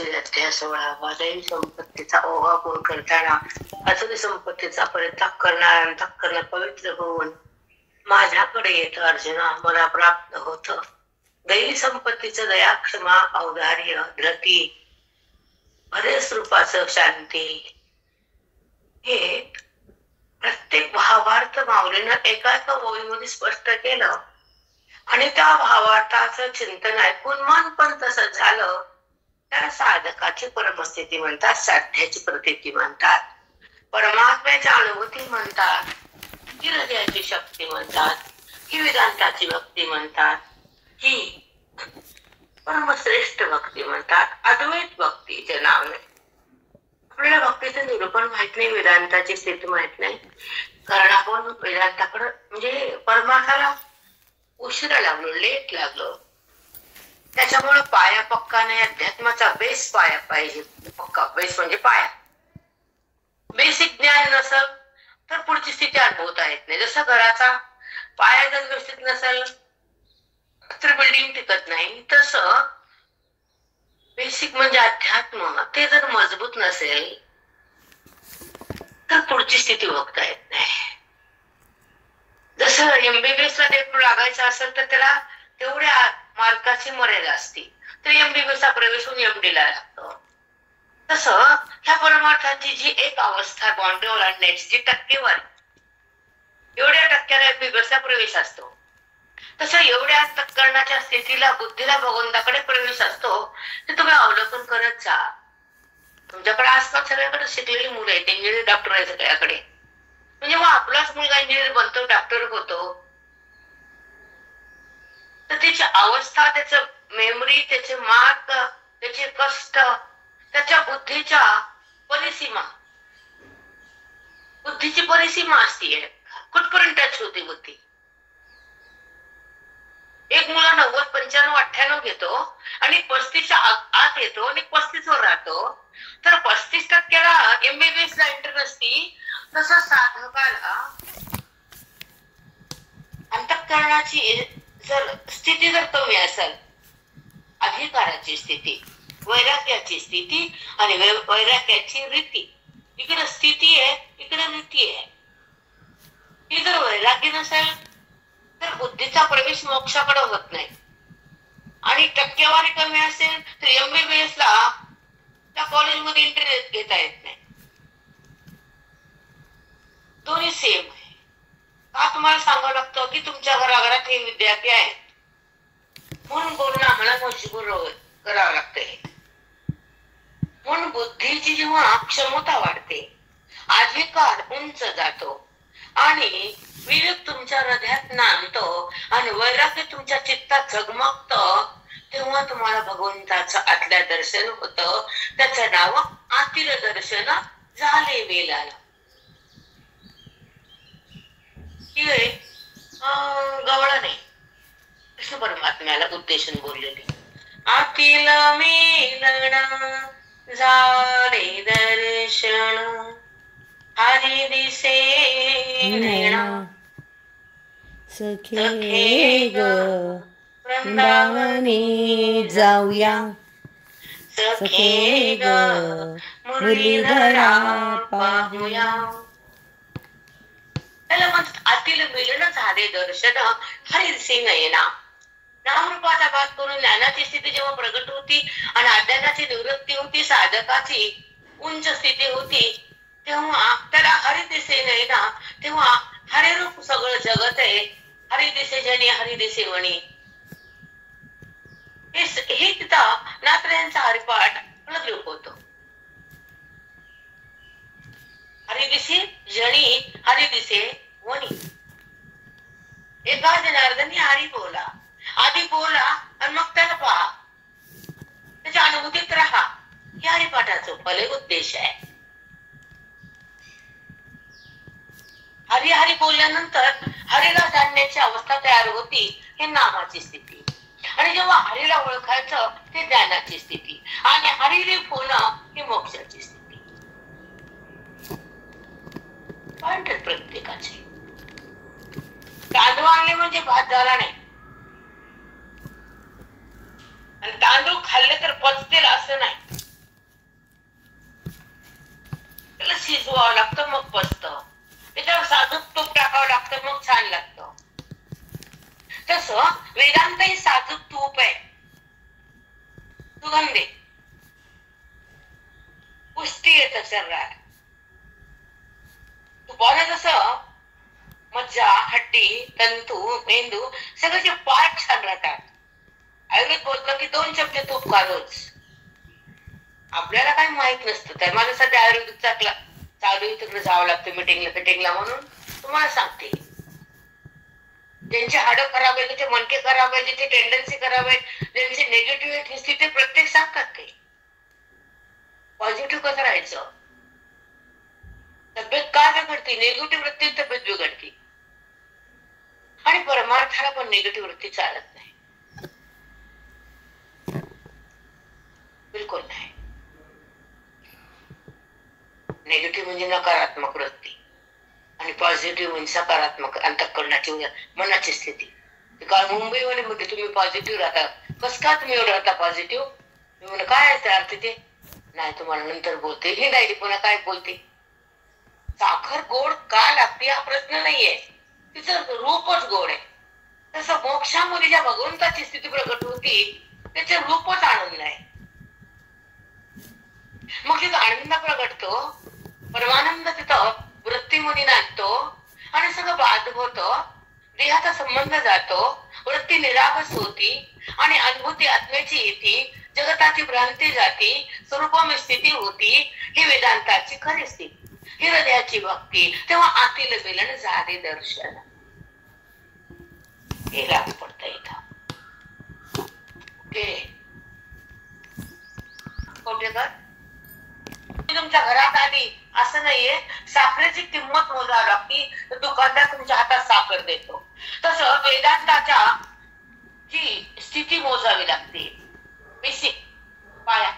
श्री अध्याय 16 दैवी संपत्तीचा ओहापोह करताना असुरी संपत्तीचा परित्याग करणारा अंतःकरण पवित्र होऊन माझ्याकडे येत अर्जुना मला प्राप्त होत. दैवी संपत्तीचं दया क्षमा औदार्य धृती बरेच रूपाचं शांती हे प्रत्येक भावार्थ माऊलीनं एका एका ओळीमध्ये स्पष्ट केलं. आणि त्या भावार्थाचं चिंतन ऐकून मन पण तसं झालं. त्याला साधकाची परमस्थिती म्हणतात, साध्याची प्रतीती म्हणतात, परमात्म्याची अनुभूती म्हणतात, ही हृदयाची शक्ती म्हणतात, ही वेदांताची भक्ती म्हणतात, ही परमश्रेष्ठ भक्ती म्हणतात, अद्वैत भक्तीचे नाव नाही. आपल्याला भक्तीचं निरूपण माहित नाही, वेदांताची स्थिती माहित नाही, कारण आपण वेदांताकडे म्हणजे परमार्थाला उशिरा लागलो, लेट लागलो. त्याच्यामुळे पाया पक्का नाही, अध्यात्माचा बेस पाया पाहिजे. पक्का बेस म्हणजे पाया. बेसिक ज्ञान नसल तर पुढची स्थिती अनुभवता येत नाही. जसं घराचा पाया जर व्यवस्थित नसेल तर बिल्डिंग टिकत नाही, तसं बेसिक म्हणजे अध्यात्म ते जर मजबूत नसेल तर पुढची स्थिती बघता येत नाही. जसं एमबीबीएस ला डेप्युट लागायचं असेल तर त्याला तेवढ्या मार्काची मर्यादा असते, तर एमबीबीएस चा प्रवेश होऊन एमडी ला लागतो. तसं ह्या परमार्थाची जी एक अवस्था बॉन्डवर आणण्याची जी टक्केवारी, एवढ्या टक्क्याला एमबीबीएस ला प्रवेश असतो. तसं एवढ्या अंतःकरणाच्या स्थितीला बुद्धीला भगवंताकडे प्रवेश असतो. ते तुम्ही अवलोकन करत जा. तुमच्याकडे आसपास सगळ्याकडे शिकलेली मुलं आहेत, इंजिनियर डॉक्टर आहे सगळ्याकडे. म्हणजे मग आपलाच मुलगा इंजिनियर बनतो, डॉक्टर होतो, तर त्याची अवस्था, त्याचं मेमरी, त्याचे मार्क, त्याचे कष्ट, त्याच्या बुद्धीच्या परिसीमा, बुद्धीची परिसीमा असते, कुठपर्यंत टच होती बुद्धी. एक मुला 90, 95, 98 घेतो आणि 35च्या आत येतो आणि 35 वर राहतो, तर 35% एमबीबीएस ला एंटर नसती. तसं साधकाला अंतःकरणाची जर स्थिती जर कमी असेल, अधिकाराची स्थिती, वैराग्याची स्थिती आणि वैराग्याची रीती, इकडे स्थिती आहे, इकडे रीती आहे. ही जर वैराग्य नसेल तर बुद्धीचा प्रवेश मोक्षाकडे होत नाही. आणि टक्केवारी कमी असेल तर एमबीबीएस ला त्या कॉलेजमध्ये इंटरेस्ट घेता येत नाही. दोन्ही सेम आहे. का तुम्हाला सांगावं लागतं की तुमच्या घराघरात हे विद्यार्थी आहेत म्हणून बोलणं आम्हाला मजबूर करावं लागतंय. म्हणून बुद्धीची जेव्हा क्षमता वाढते, अधिकार उंच जातो आणि विवेक तुमच्या हृदयात नांदतो आणि वैराग्य तुमच्या चित्तात झगमगत, तेव्हा तुम्हाला भगवंताचं आतल्या दर्शन होतं. त्याचं नाव आतील दर्शन झाले वेलाला. गवळण आहे, कृष्ण परमात्म्याला उद्देशून बोललेली. आतील मेलना झाले दर्शन हरी दिसे नैना सखे ग वृंदावनी जाऊया, सखे ग मुरलीधरा पाहूया. त्याला म्हणतात आतील मिलन झाले दर्शन हरी दिसे नयना. नामरूपाचा भाग करून ज्ञानाची स्थिती जेव्हा प्रगट होती आणि अज्ञानाची निवृत्ती होती, साधकाची उंच स्थिती होती, तेव्हा त्याला हरी दिसे नयना. तेव्हा हरिरूप सगळं जगत आहे. हरी दिसे जनी हरी दिसे वणी, हे तिथं नात्र्यांचा हरिपाठ फलद्रूप होतो. हरी दिसे जनी हरी दिसे वणी. एका जनार्दनी हरी बोला, आधी बोला आणि मग त्याला पहा, त्याच्या अनुभूतीत राहा. हे हरिपाठाचं फल उद्देश आहे. हरी हरी बोलल्यानंतर हरीला जाणण्याची अवस्था तयार होती, हे नामाची स्थिती. आणि जेव्हा हरीला ओळखायचं ते ज्ञानाची स्थिती आणि हरिरूप होणं ही मोक्षाची स्थिती. प्रत्येकाचे तांदूळ आणले म्हणजे भात झाला नाही, आणि तांदूळ खाल्ले तर पचतील असं नाही. पुसवावं लागतं, मग पचतं. त्याच्यावर साजूक तूप टाकावं लागतं, मग छान लागतं. तसं वेदांत ही साजूक तूप आहे, सुगंधी, पुष्टी येतं शरीरात. तुपानं जसं मज्जा, हड्डी, तंतू, मेंदू सगळ्याचे पार्ट छान राहतात. आयुर्वेद बोलतो की 2 चमचे तूप खा रोज. आपल्याला काही माहित नसतं, तर मला सध्या आयुर्वेदिकचा चालू आहे, तिकडे जावं लागतं फिटिंगला म्हणून तुम्हाला सांगते. ज्यांचे हाडं खराब आहे, ज्याचे मणके खराब आहे, ज्याची टेंडन्सी खराब आहे, ज्यांची निगेटिव्ह हिस्ट्री, ते प्रत्येक सांगतात ते पॉझिटिव्ह कसं राहायचं. तब्येत का बिघडते? निगेटिव्ह वृत्ती तब्येत बिघडते. आणि परमार्थाला पण निगेटिव्ह वृत्ती चालत नाही, बिलकुल नाही. निगेटिव्ह म्हणजे नकारात्मक वृत्ती आणि पॉझिटिव्ह म्हणजे सकारात्मक अंतःकरणाची मनाची स्थिती. काल मुंबईवाले म्हणते तुम्ही पॉझिटिव्ह राहता, कसं का तुम्ही एवढं राहता पॉझिटिव्ह? मी म्हणलं काय आहे त्या अर्थ ते? नाही तुम्हाला नंतर बोलते. ही डायरी पुन्हा काय बोलते? साखर गोड का लागते हा प्रश्न नाहीये, तिचं रूपच गोड आहे. तसं मोक्षामध्ये ज्या भगवंताची स्थिती प्रकट होती त्याचं रूपच आनंद आहे. मग तिथं आनंद प्रगटतो, परमानंद तिथं वृत्तीमध्ये नांदतो आणि सगळं बाद होतं, देहाचा संबंध जातो, वृत्ती निरागस होती आणि अनुभूती आत्म्याची येते, जगताची भ्रांती जाती, स्वरूपम स्थिती होती. ही वेदांताची खरी स्थिती, ही हृदयाची भक्ती. तेव्हा आतील मिलन झाले दर्शन. हे लागू पडतं इथं. कोटेकर तुमच्या घरात आली असं नाहीये, साखरेची किंमत मोजावी लागती, तर दुकानदार तुमच्या हातात साखर देतो. तसं वेदांताच्या जी स्थिती मोजावी लागते, बेसिक पाया.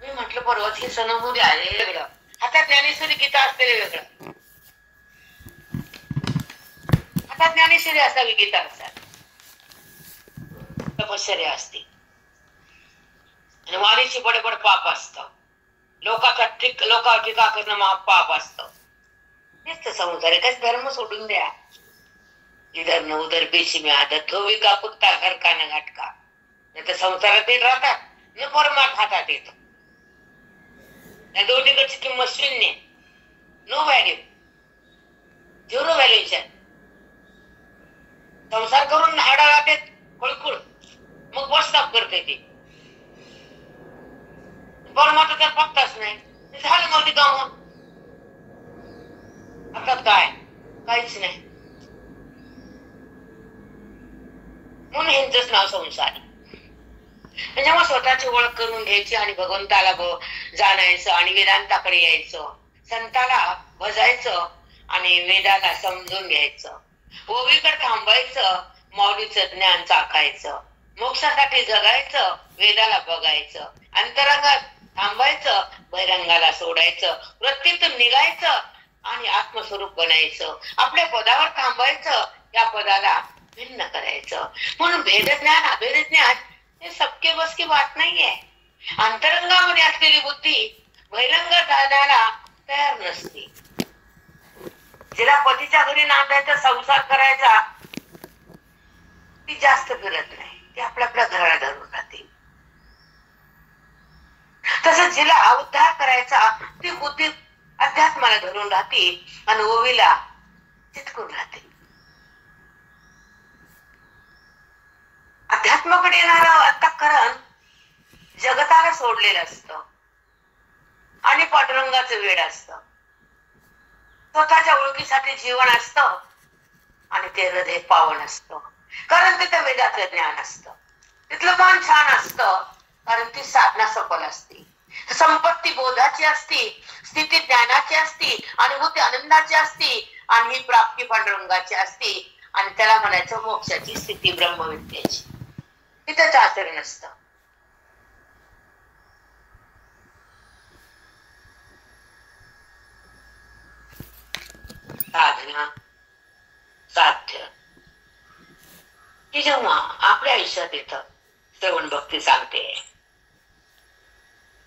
मी म्हटलं परवाच हे सणामध्ये आले वेगळं, हातात ज्ञानेश्वरी गीता असलेले वेगळं, हातात ज्ञानेश्वरी असावी, गीता असावी, तपश्चर्या असते आणि वाणीची बडबड पाप असतं, लोकांवर टीका करणं महापाप असतं. हेच तर संसार आहे. काय धर्म सोडून द्या. इधर न उधर पेशी में आदत धोवी का कुत्ता घर का न घाटका. नाही तर संसारात येत राहतात न परमार्थ हातात येत. या दोन्हीकडची किंमत शून्य, नो व्हॅल्यू, झिरो व्हॅल्युएशन. संसार करून हाडा राहते खुळखुळ, मग बस स्टॉप करते ती. परमार्थ तर फक्तच नाही, झालं मग ती काम. आता काय काहीच नाही, म्हणून ह्यांचंच नाव संसार. जेव्हा स्वतःची ओळख करून घ्यायची आणि भगवंताला जाणायचं आणि वेदांताकडे यायचं, संताला भजायचं आणि वेदाला समजून घ्यायचं, ओवीकडे थांबायचं, माऊलीचं ज्ञान चाखायचं, मोक्षासाठी जगायचं, वेदाला बघायचं, अंतरंगात थांबायचं, बहिरंगाला सोडायचं, वृत्तीतून निघायचं आणि आत्मस्वरूप बनायचं, आपल्या पदावर थांबायचं, या पदाला भिन्न करायचं. म्हणून भेदज्ञान अभेद ज्ञान हे सबके बस की बात नाहीये. अंतरंगामध्ये असलेली बुद्धी बहिरंग जाण्याला तयार नसते. जिला पतीच्या घरी नांदायचा, संसार करायचा, ती जास्त फिरत नाही, ती आपल्या घराला धरून राहते. तसंच जिला उद्धार करायचा, ती बुद्धी अध्यात्माला धरून राहते आणि ओवीला चिटकून राहते. अध्यात्माकडे येणारं अंतःकरण जगताला सोडलेलं असतं आणि पांडुरंगाचं वेड असतं. स्वतःच्या ओळखीसाठी जीवन असतं आणि ते हृदय पावन असतं, कारण तिथं वेदाचं ज्ञान असतं. तिथलं मन छान असतं, कारण ती साधना सफल असते, संपत्ती बोधाची असती, स्थिती ज्ञानाची असती, अनुभूती आनंदाची असती आणि ही प्राप्ती पांडुरंगाची असती. आणि त्याला म्हणायचं मोक्षाची स्थिती, ब्रह्मविद्येची. तिथंच आचरण असतं. साधना साध्य की जेव्हा आपल्या आयुष्यात येतं, श्रवण भक्ती सांगते,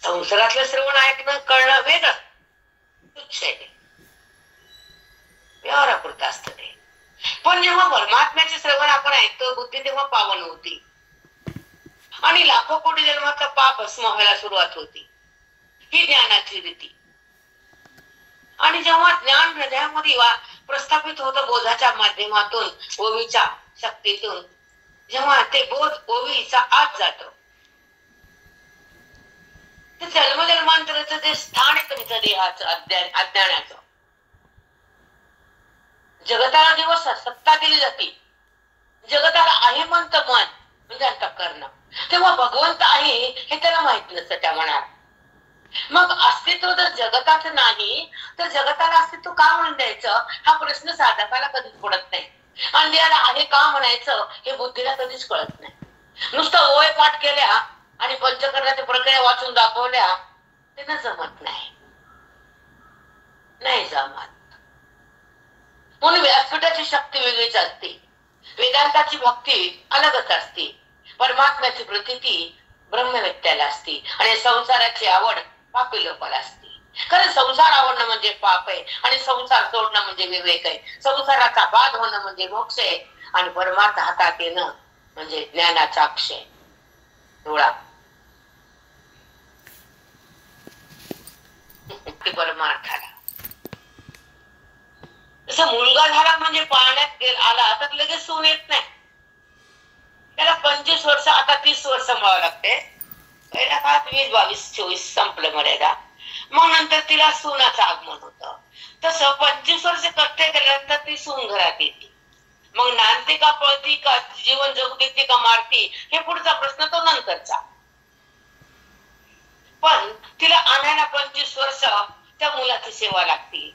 संसार दुसऱ्यातलं श्रवण ऐकणं कळणं वेगळं, तुच्छ आहे, व्यवहारापुरतं असतं ते. पण जेव्हा परमात्म्याचे श्रवण आपण ऐकतो, बुद्धी तेव्हा पावन होती आणि लाखो कोटी जन्माचा पाप भस्म व्हायला सुरुवात होती. ही ज्ञानाची रीती. आणि जेव्हा ज्ञान हृदयामध्ये प्रस्थापित होतं बोधाच्या माध्यमातून, ओवीच्या शक्तीतून, जेव्हा ते बोध ओवीचा आत जातो, ते जन्मजन्मांतराचं जे स्थान आहे तुमच्या देहाचं, अज्ञानाचं, जगताला दिवस सत्ता दिली जाते, जगताला आहे म्हणतं मन म्हणजे अंतःकरण, तेव्हा भगवंत आहे हे त्याला माहित नसतं त्या मनात. मग अस्तित्व जर जगताचं नाही तर जगताला अस्तित्व का म्हणून द्यायचं हा प्रश्न साधकाला कधीच पडत नाही. आणि याला आहे का म्हणायचं हे बुद्धीला कधीच कळत नाही. नुसतं ओय पाठ केल्या आणि पंचकर्णाच्या प्रक्रिया वाचून दाखवल्या त्यांना जमत नाही, नाही जमत. म्हणून व्यासपीठाची शक्ती वेगळीच असते, वेदांताची भक्ती अलगच असते, परमात्म्याची प्रतीती ब्रह्मवेत्याला असते आणि संसाराची आवड पापी लोकाला असते. कारण संसार आवडणं म्हणजे पाप आहे आणि संसार सोडणं म्हणजे विवेक आहे. संसाराचा बाध होणं म्हणजे मोक्ष आहे आणि परमार्थ हातात येणं म्हणजे ज्ञानाचा अक्षय डोळा. परमार्थाला जसं मुलगा झाला म्हणजे पाण्यात आला तर लगेच सून येत नाही, त्याला 25 वर्ष आता 30 वर्ष सांभाळावं लागते. पहिल्या काळात 20, 22, 24 संपलं मर्यादा, मग नंतर तिला सुनाचं आगमन होतं. तसं 25 वर्ष कष्ट केल्यानंतर ती सून घरात येते. मग नांदते का पळती का जीवन जगू देते का मारती हे पुढचा प्रश्न, तो नंतरचा. पण तिला आणायला 25 वर्ष त्या मुलाची सेवा लागते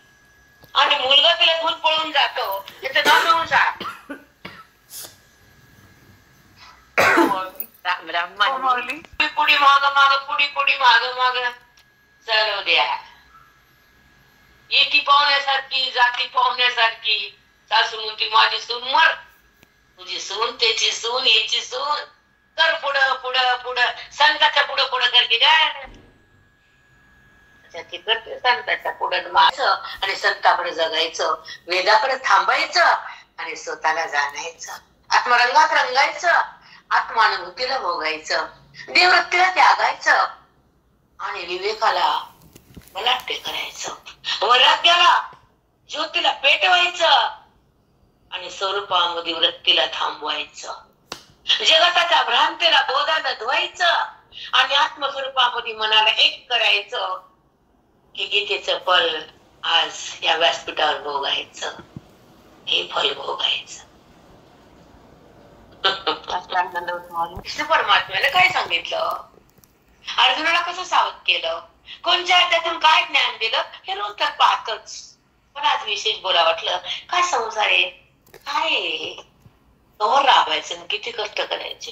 आणि मुलगा तिला घेऊन पळून जातो, याचं नाव संसार. पुढी माग माग पुढी माग माग चालू द्या. येती पाहुण्यासारखी जाती पाहुण्यासारखी, सासू म्हणती माझी सून मर, तुझी सून त्याची सून याची सून, कर पुढं पुढं पुढं, संताच्या पुढं पुढं करते काय करते, संताच्या पुढं मागायचं आणि संताकडे जगायचं, वेदाकडे थांबायचं आणि स्वतःला जाणायचं, आत्मरंगात रंगायचं, आत्मानुभूतीला भोगायचं, देववृत्तीला त्यागायचं आणि विवेकाला बलाढ्य करायचं, वैराग्याला ज्योतीला पेटवायचं आणि स्वरूपामध्ये वृत्तीला थांबवायचं, जगताच्या भ्रांतीला बोधानं धुवायचं आणि आत्मस्वरूपामध्ये मनाला एक करायचं की गीतेचं फल आज या व्यासपीठावर भोगायचं, हे फल भोगायचं. परमात्म्याला काय सांगितलं, अर्जुनाला कसं सावध केलं, कोणत्या त्यातून काय ज्ञान दिलं हे रोज तर पाहतच. पण आज विशेष बोला वाटलं, काय संसार आहे, काय कवर राबायचं, किती कष्ट करायचे.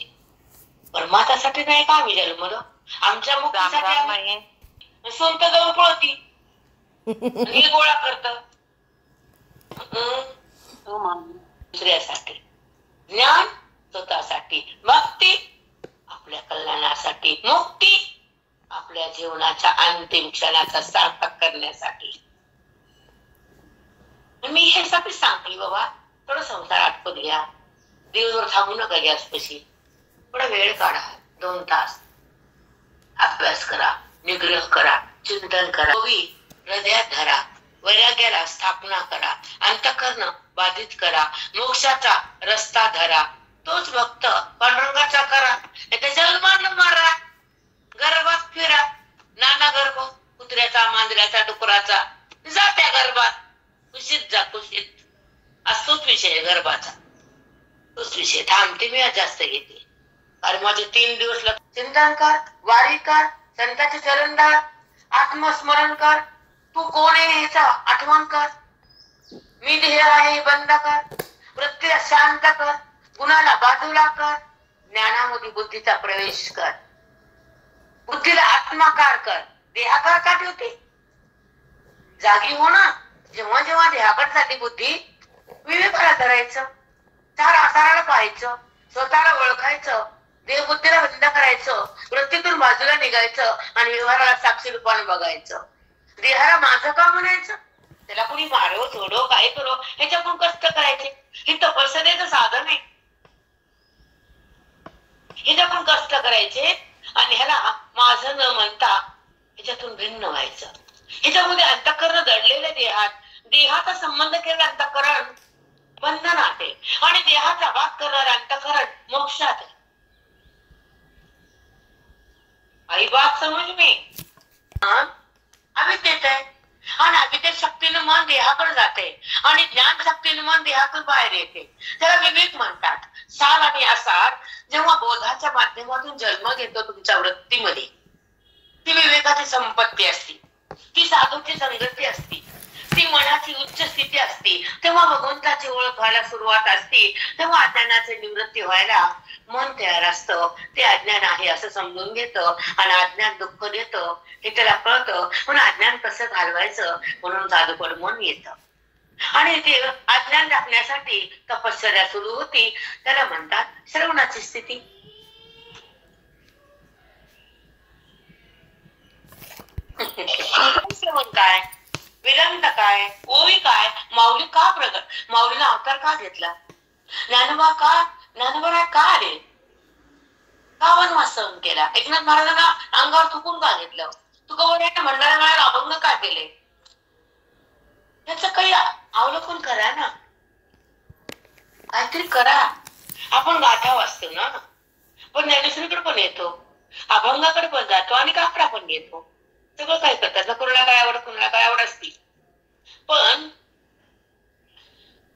परमात्म्यासाठी नाही का आम्ही जन्मलो, आमच्या मुक्तीसाठी स्वंत जाऊन पळती गोळा करत दुसऱ्यासाठी, ज्ञान स्वतःसाठी, भक्ती आपल्या कल्याणासाठी, मुक्ती आपल्या जीवनाच्या अंतिम क्षणाचा सार्थक करण्यासाठी. मी हे साठी सांगते बाबा, थोडं संसार आटपत घ्या, दिवसभर थांबू नका गॅसपाशी, थोडा वेळ काढा, 2 तास अभ्यास करा, निग्रह करा, चिंतन करा, हृदयात धरा, वैराग्याला स्थापना करा, अंतःकरण बाधित करा, मोक्षाचा रस्ता धरा, तोच भक्त पांडुरंगाचा करा, त्याच्या जन्मानं मारा, गर्भात फिरा, नाना गर्भ, कुत्र्याचा, मांजऱ्याचा, डुकराचा, जा त्या गर्भात, कुशीत जा, कुशीत. असतोच विषय गर्भाचा, तोच विषय. थांबते मी जास्त घेते कारण माझे 3 दिवस चिंतन कर, वारी कर, संतांचे चरण धार, आत्मस्मरण कर, तू कोण आहे ह्याचा आठवण कर, मी ध्येय आहे बंद कर, वृत्तीला शांत कर, गुणाला बाजूला कर, ज्ञानामध्ये बुद्धीचा प्रवेश कर, बुद्धीला आत्माकार कर, देहाकार का ठेवते, जागी हो ना. जेव्हा जेव्हा देहाकार साठी बुद्धी विवेकाला धरायचं, चार आसाराला पाहायचं, स्वतःला ओळखायचं, देहबुद्धीला बंद करायचं, वृत्तीतून बाजूला निघायचं आणि व्यवहाराला साक्षी रूपाने बघायचं. देहाला माझं का म्हणायचं? त्याला कोणी मारो सोडो काय करो ह्याच्या पण कष्ट करायचे. हे तपस्येचं साधन आहे. ह्याच्या पण कष्ट करायचे आणि ह्याला माझं न म्हणता ह्याच्यातून भिन्न व्हायचं. ह्याच्यामध्ये अंतःकरण दडलेले देहाचा संबंध केलेलं अंतःकरण बंधनात आहे आणि देहाचा भाग करणारं अंतःकरण मोक्षात आहे. आई बात समज में अविद्येत आहे आणि अविद्येत शक्तीनं मन देहाकडे जाते आणि ज्ञान शक्तीनं मन देहातून बाहेर येते. त्याला विवेक म्हणतात. सार आणि असार जेव्हा बोधाच्या माध्यमातून जन्म घेतो तुमच्या वृत्तीमध्ये, ती विवेकाची संपत्ती असते, ती साधूची संगती असते, ती मनाची उच्च स्थिती असते. तेव्हा भगवंताची ओळख व्हायला सुरुवात असते. तेव्हा अज्ञानाची निवृत्ती व्हायला मन तयार असतं. ते अज्ञान आहे असं समजून घेतं आणि अज्ञान दुःख देतं हे त्याला कळतं. म्हणून अज्ञान कसं घालवायचं म्हणून साधूपण मन येतं आणि ते अज्ञान राखण्यासाठी तपश्चर्या सुरू होती. त्याला म्हणतात श्रवणाची स्थिती. श्रवण काय, वेदांत काय, ओवी काय, माऊली का प्रगट, माऊलीला अवतार का घेतला, ज्ञानोबा का आले, का वनवास सहन केला, एकनाथ महाराजांना अंगावर थुकून का घेतलं, तुकोबरायांना भंडारा मला अभंग का केले, याच काही अवलोकन करा ना, काहीतरी करा. आपण गाथा वाचतो ना, पण ज्ञानेश्वरीकडे पण येतो, अभंगाकडे पण जातो आणि काकडा पण घेतो. सगळं काय करतात, कोणाला काय आवड असती. पण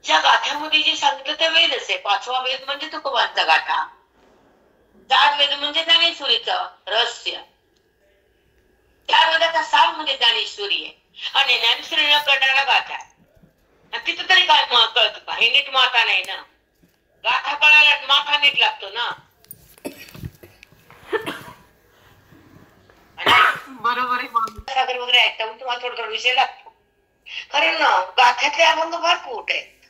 ज्या गाथ्यामध्ये जे सांगितलं ते वेदच आहे. 5वा वेद म्हणजे तुकोबांचा गाथा, 4 वेद म्हणजे ज्ञानेश्वरीचं रहस्य, 4 वेदाचा सार म्हणजे ज्ञानेश्वरी आहे आणि ज्ञानेश्वरी न करणारा गाथा आहे. तिथं तरी काय कळत का? हे नीट माथा नाही ना. गाथा कळायला माथा नीट लागतो ना. बरोबर आहे. सागर वगैरे ऐकता म्हणून तुम्हाला थोडा विषय लागतो. कारण गाथ्यातले अभंग फार पोट आहेत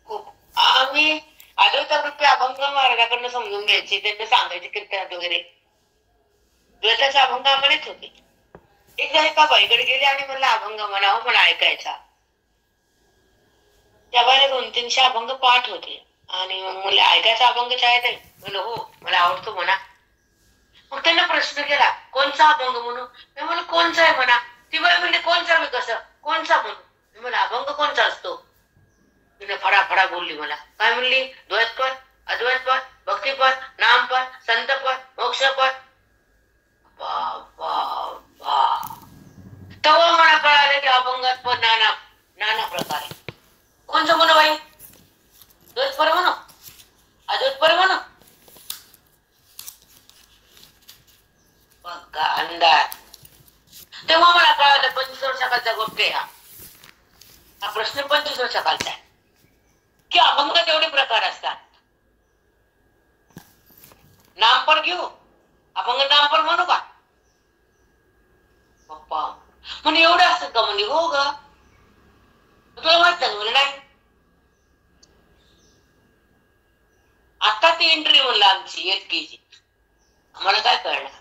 खूप. आम्ही आदवता वृत्ती अभंग महाराजाकडनं समजून घ्यायचे, त्यांना सांगायचे कीर्तनात वगैरे. द्वैताचे अभंग आम्हालाच होते. एकदा एका बाईकडे गेले आणि म्हणलं अभंग म्हणावं, मला ऐकायचा. त्या बाईला 200-300 अभंग पाठ होते आणि मला ऐकायचा अभंग काय नाही. म्हणलं हो मला आवडतो म्हणा. मग त्यांना प्रश्न केला कोणचा अभंग म्हणू. मी म्हणलं कोणचा आहे म्हणा. ती बाई म्हणजे कोणचा, मी कसं कोणचा म्हणू. मी म्हणलं अभंग कोणचा असतो. तिने फडाफडा बोलली मला. काय म्हणली, द्वैतपद, अद्वैतपद, भक्तिपद, नामपद, संतपद, मोक्षपद. तेव्हा मला कळाले की अभंगात पण नाना प्रकार आहे. कोणचं म्हणू बाई, द्वैतपर म्हणू, अद्वैतपर म्हणू. बघा अंदाज. तेव्हा मला कळालं 25 वर्षाखालचा गोष्ट आहे हा प्रश्न 25 वर्षाखालचा आहे की अभंगात एवढे प्रकार असतात. नामपर घेऊ, अभंग नामपर म्हणू का पप्पा म्हणजे एवढं असतं का. म्हणजे हो ग, तुला माहित नाही. आता ती एंट्री म्हणलं आमची 1 केजी. आम्हाला काय कळणार.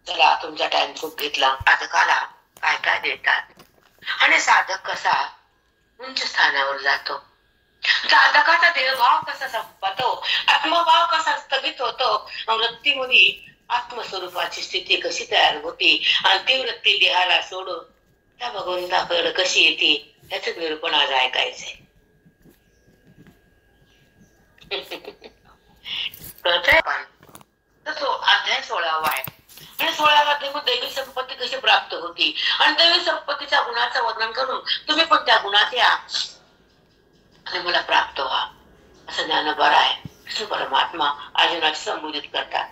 चला तुमचा टाइम खूप घेतला. साधकाला काय काय देतात आणि साधक कसा उंच स्थानावर जातो, साधकाचा देहभाव कसा संपतो, आत्मभाव कसा स्थगित होतो, वृत्तीमध्ये आत्मस्वरूपाची स्थिती कशी तयार होती आणि ती वृत्ती देहाला सोडून त्या भगवंताकडे कशी येते याचं निरूपण आज ऐकायचंय. कळतंय पण तो अध्याय 16वा आहे आणि 16व्या अध्यायात दैवी संपत्ती कशी प्राप्त होती आणि दैवी संपत्तीच्या गुणाचं वर्णन करून तुम्ही पण त्या गुणात या आणि मला प्राप्त व्हा असं ज्ञानोबा आहे. कृष्ण परमात्मा अर्जुनाचे संबोधित करतात.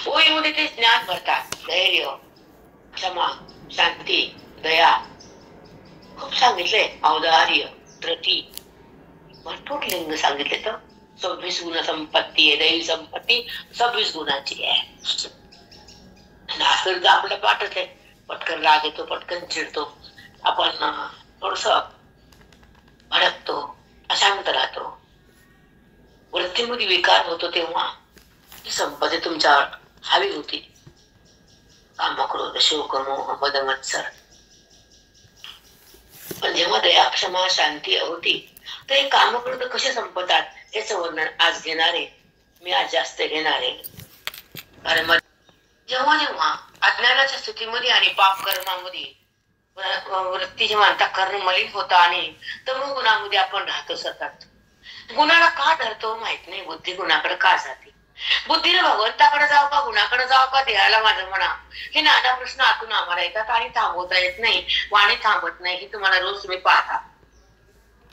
ओळीमध्ये ते ज्ञान भरतात. धैर्य, क्षमा, शांती, दया खूप सांगितले. औदार्य, धृती भरपूर लिंग सांगितले. तर 26 गुण संपत्ती आहे. दैवी संपत्ती 26 गुणाची आहे. नासर आपलं पाठच आहे. पटकन राग येतो, पटकन चिडतो, आपण थोडस भडकतो, अशांत राहतो, वृत्तीमध्ये विकार होतो. तेव्हा ही संपत्ती तुमच्यावर हवी होती. काम, क्रोध, शोक, मोह, मद, मत्सर. पण जेव्हा दया, क्षमा, शांती होती, तर हे काम, क्रोध कसे संपतात याच वर्णन आज घेणार आहे. मी आज जास्त घेणार आहे. कारण जेव्हा जेव्हा अज्ञानाच्या स्थितीमध्ये आणि पाप कर्मामध्ये वृत्ती जेव्हा अंतःकरण मलिन होता आणि तमो गुणामध्ये आपण राहतो सतत. गुणाला का धरतो माहित नाही. बुद्धी गुणाकडे का जाते? बुद्धीने भगवंताकडे जाऊ का गुणाकडे जाऊ का देहाला माझं म्हणा, हे नाना प्रश्न आतून आम्हाला येतात आणि थांबवता येत नाही. वाणी थांबत नाही. हे तुम्हाला रोज तुम्ही पाहता.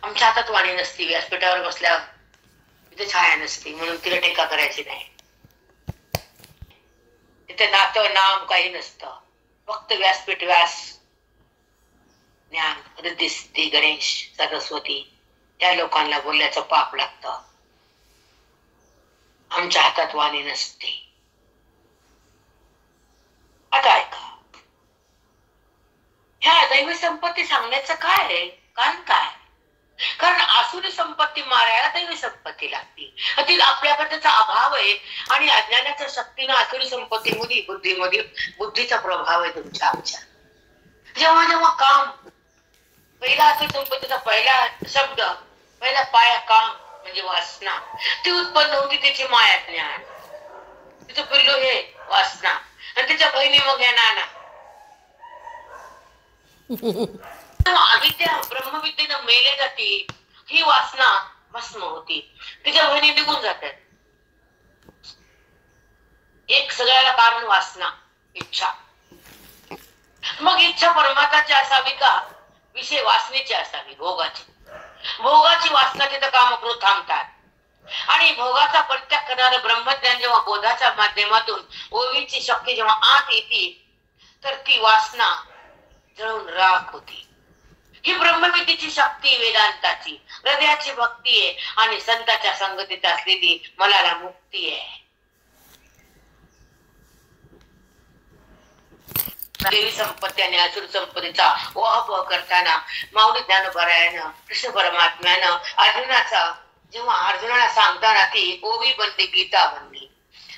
आमच्या हातात वाणी नसती. व्यासपीठावर बसल्यावर तिथे छाया नसती म्हणून तिला टीका करायची नाही. तिथे नातं नाम काही नसतं. फक्त व्यासपीठ, व्यास, ज्ञान, रिद्धी, सिद्धी, गणेश, सरस्वती या लोकांना बोलल्याचं पाप लागतं. आमच्या हातात वाणी नसते. आता ऐका, ह्या दैवी संपत्ती सांगण्याचं काय आहे? कारण काय? कारण आसुरी संपत्ती मारायला दैवी संपत्ती लागते. ती आपल्याकडे त्याचा अभाव आहे आणि अज्ञानाच्या शक्तीनं आसुरी संपत्तीमध्ये बुद्धीमध्ये बुद्धीचा प्रभाव आहे तुमच्या आमच्या. जेव्हा जेव्हा काम, पहिला आसुरी संपत्तीचा पहिला शब्द, पहिला पाया काम म्हणजे वासना, ती उत्पन्न होती त्याची माया ज्ञान. तिचं पिल्लू हे वासना आणि त्याच्या बहिणी मग या नाना. अविद्या ब्रह्मविद्येनं मेले जाते. ही वासना भस्म होती. तिच्या बहिणी निघून जातात. एक सगळ्याला कारण वासना, इच्छा. मग इच्छा परमात्माची असावी का विषय वासनेची असावी? भोगाची. भोगाची वासना तिथं कामक्रोध थांबतात आणि भोगाचा परित्याग करणारं ब्रह्मज्ञान जेव्हा बोधाच्या माध्यमातून ओवीची शक्ती जेव्हा आत येते तर ती वासना जळून राख होती. ही ब्रह्मविद्येची शक्ती, वेदांताची, हृदयाची भक्ती आहे आणि संतांच्या संगतीत असलेली मनाला मुक्ती आहे. देवी संपत्ती आणि असुर संपत्तीचा वहप करताना माऊली ज्ञानोबरायानं, कृष्ण परमात्म्यानं अर्जुनाचा जेव्हा अर्जुनाला सांगताना ती ओवी बनली, गीता बनली.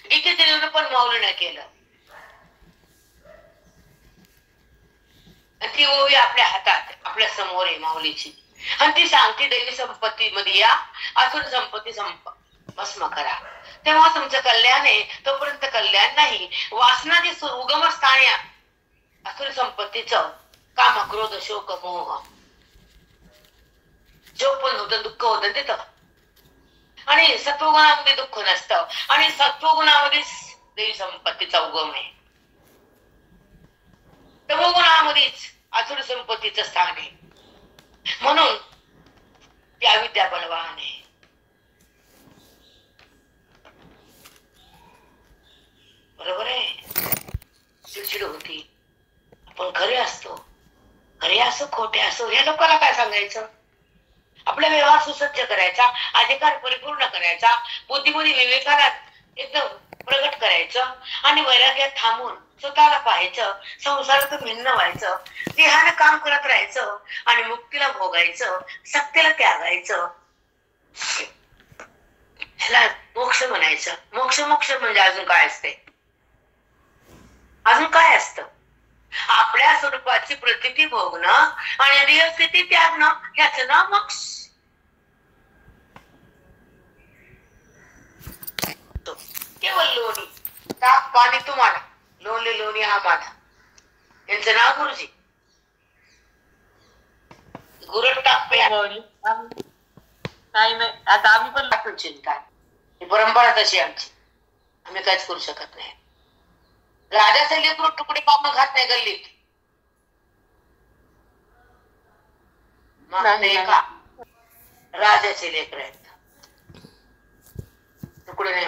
गीतेचे निर्णय पण माऊलीने केलं. ती ओवी आपल्या हातात, आपल्या समोर आहे माऊलीची. आणि ती सांगते देवी संपत्ती मध्ये या, असुर संपत्ती भस्म करा. तेव्हा तुमचं कल्याण आहे. तोपर्यंत कल्याण नाही. वासना जे उगमस्थान या असुर संपत्तीचं काम, क्रोध, शोक, मोह, जो पण होतं दुःख होतं तिथं. आणि सत्वगुणामध्ये दुःख नसतं आणि सत्वगुणामध्येच देवी संपत्तीचा उगम आहे. तमोगुणामध्येच असुर संपत्तीचं स्थान आहे. म्हणून ती अविद्या बलवान आहे. बरोबर आहे. चिडचिड होती. आपण खरे असतो, खरे असो खोटे असो, या लोकांना काय सांगायचं? आपला व्यवहार सुसज्ज करायचा, अधिकार परिपूर्ण करायचा, बुद्धिमध्ये विवेकाला एकदम प्रगट करायचं आणि वैराग्यात थांबून स्वतःला पाहायचं, संसारातून भिन्न व्हायचं, देहानं काम करत राहायचं आणि मुक्तीला भोगायचं, सत्तेला त्यागायचं. ह्याला मोक्ष म्हणायचं. मोक्ष मोक्ष म्हणजे अजून काय असते? अजून काय असतं? आपल्या स्वरूपाची प्रतीती भोगणं आणि देह स्थिती त्यागणं, ह्याचं नाव मोक्ष. केवळ लोणी, ताक, पाणी तुम्हाला, लोणी लोणी आम्हाला. यांचं नाव गुरुजी. गुरु टाक प्या. नाही नाही, आता आम्ही पण चिंता. ही परंपरा तशी आमची. आम्ही काहीच करू शकत नाही. राजाचे लेकरू तुकडे पापण खात नाही गल्लीत. का राजाचे लेकर आहेत, तुकडे नाही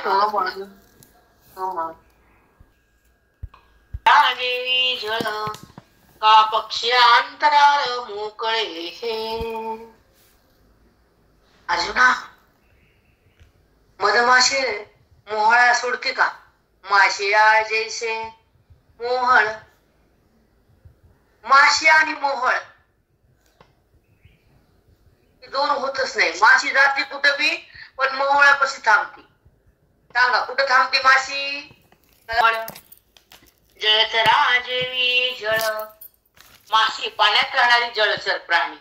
जळ का पक्षी अंतराळ मोकळे हे. अर्जुना, मधमाशी मोहळा सोडते का? माशिया जैसे मोहळ. माशी आणि मोहळ दोन होतच नाही. माशी जाते कुठं बी, पण मोहळा कशी थांबते? सांगा कुठं थांबते माशी? जळचरा जेवी जळ, माशी पाण्यात राहणारी जळचर प्राणी.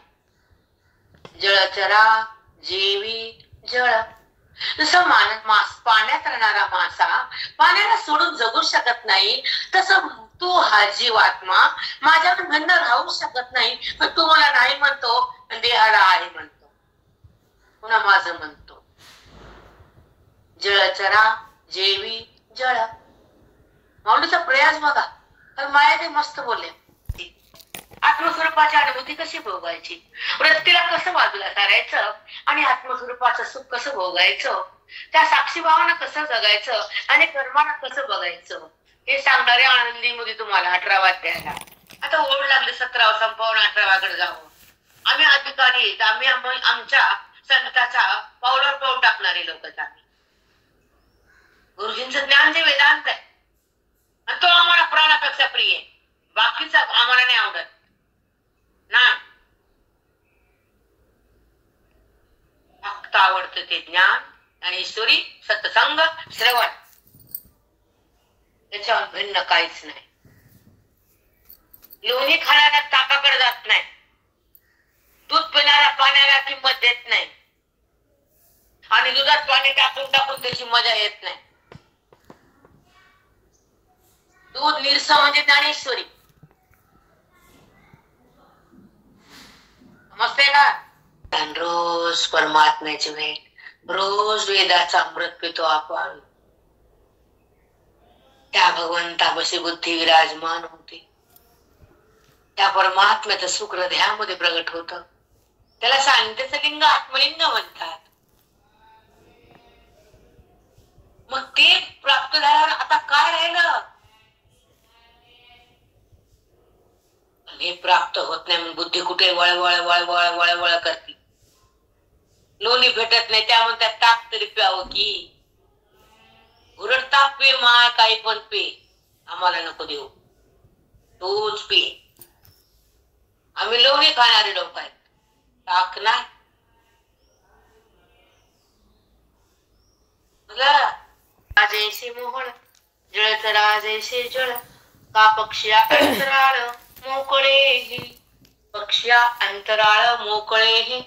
जळचरा जेवी जळ, जसं पाण्यात राहणारा मासा पाण्याला सोडून जगू शकत नाही, तसं तू हा जीवात्मा माझ्या म्हणणं राहू शकत नाही. पण तू मला नाही म्हणतो, देहाला आहे म्हणतो, पुन्हा माझं म्हणतो. जळचरा जेवी जळ. माऊलीचा प्रयास बघा. तर माया ते मस्त बोलले. आत्मस्वरूपाची अनुभूती कशी भोगायची, वृत्तीला कसं बाजूला सारायचं आणि आत्मस्वरूपाचं सुख कसं भोगायचं, त्या साक्षी भावानं कसं जगायचं आणि कर्मानं कसं बघायचं, हे सांगणारे आनंदी मध्ये तुम्हाला 18वा अध्यायाला. आता ओढ लागली 17वा संपवून 18वाकडे जावं. आम्ही अधिकारी आहेत, आम्ही आमच्या संताचा पावलावर पाऊल टाकणारे लोक. आम्ही गुरुजींचं ज्ञान जे वेदांत आहे आणि तो आम्हाला प्राणापेक्षा प्रिय आहे. बाकीचा आम्हाला नाही आवडत ना. फक्त आवडतं ते ज्ञान आणि ईश्वरी सत्संग श्रवण, त्याच्यावर भिन्न काहीच नाही. लोणी खाणाऱ्या ताकाकडे जात नाही, दूध पिणाऱ्या पाण्याला किंमत देत नाही आणि दुधात पाणी टाकून टाकून त्याची मजा येत नाही. दूध निरस म्हणजे ज्ञानेश्वरी. समजते का? रोज परमात्म्याची भेट, रोज वेदाचा अमृत पितो आपण. त्या भगवंतापाशी बुद्धी विराजमान होते, त्या परमात्म्याचं सुख हृदयामध्ये प्रगट होत. त्याला शांतीचं लिंग आत्मलिंग म्हणतात. मग ते प्राप्त झाल्यावर आता काय राहिलं? हे प्राप्त होत नाही म्हणून बुद्धी कुठे वळवळ वळवळ वळवळ करते. लोणी भेटत नाही त्यामुळे त्यात ताक तरी प्यावं की. उरट ताक पे माय, काही पण पे, आम्हाला नको देऊ, तूच पे. आम्ही लोणी खाणारे लोक आहेत, ताक नाही. राजेशी मोहळ, जळचरा जैसे जळ, का पक्षिया अंतराळ मोकळेही. पक्षिया अंतराळ मोकळेही.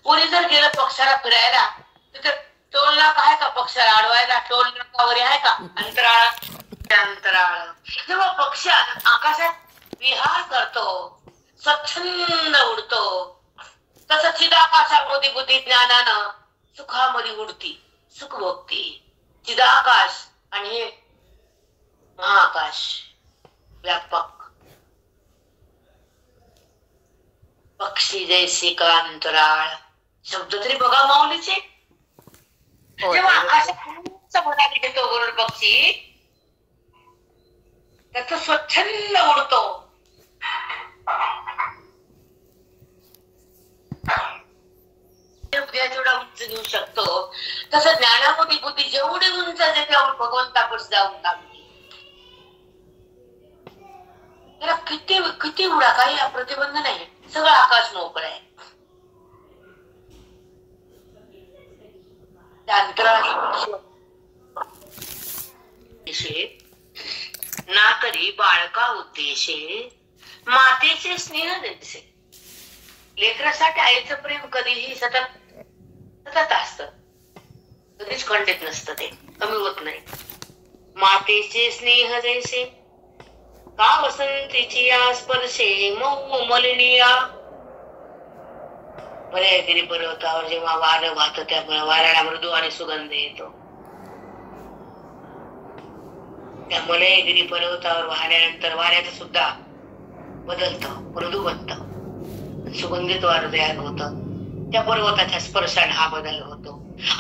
कोणी जर गेलं पक्षाला फिरायला, तिथे टोल नाका आहे का? पक्षाला अडवायला टोल नाका वगैरे आहे का? अंतराळ अंतराळ. जेव्हा पक्षी आकाशात विहार करतो, स्वच्छंद उडतो, तसं चिदाकाशामध्ये बुद्धी ज्ञानानं सुखामध्ये उडती, सुख भोगती. चिदाकाश आणि हे महाआकाश व्यापक. पक्षी जैसे का अंतराळ, शब्द तरी बघा माऊलीचे. जेव्हा आकाशात भरारी घेतो गरुड पक्षी, त्याच स्वच्छंद उडतो. जेवढा उंच घेऊ शकतो, तसं ज्ञानामध्ये बुद्धी जेवढी उंच त्याच्यावर भगवंतापाशी जाऊन लागली. त्याला किती किती उडा, काही प्रतिबंध नाही. सगळं आकाश मोकळं आहे. ना तरी बाळका उद्देशे, मातेचे स्नेह देते. लेकरासाठी आईचं प्रेम कधीही सतत सतत असत, कधीच खंडित नसतं, ते कमी होत नाही. मातेचे स्नेह जैसे का वसंतीची स्पर्शे मऊ मलिनिया. मलयगिरी पर्वतावर जेव्हा वारं वाहत, त्या वाऱ्याला मृदू आणि सुगंध येतो. त्या मलयगिरी पर्वतावर वाहल्यानंतर वाऱ्याचं सुद्धा बदलतं, मृदू बनतं, सुगंधित वारं तयार होतं. त्या पर्वताच्या स्पर्शाने हा बदल होतो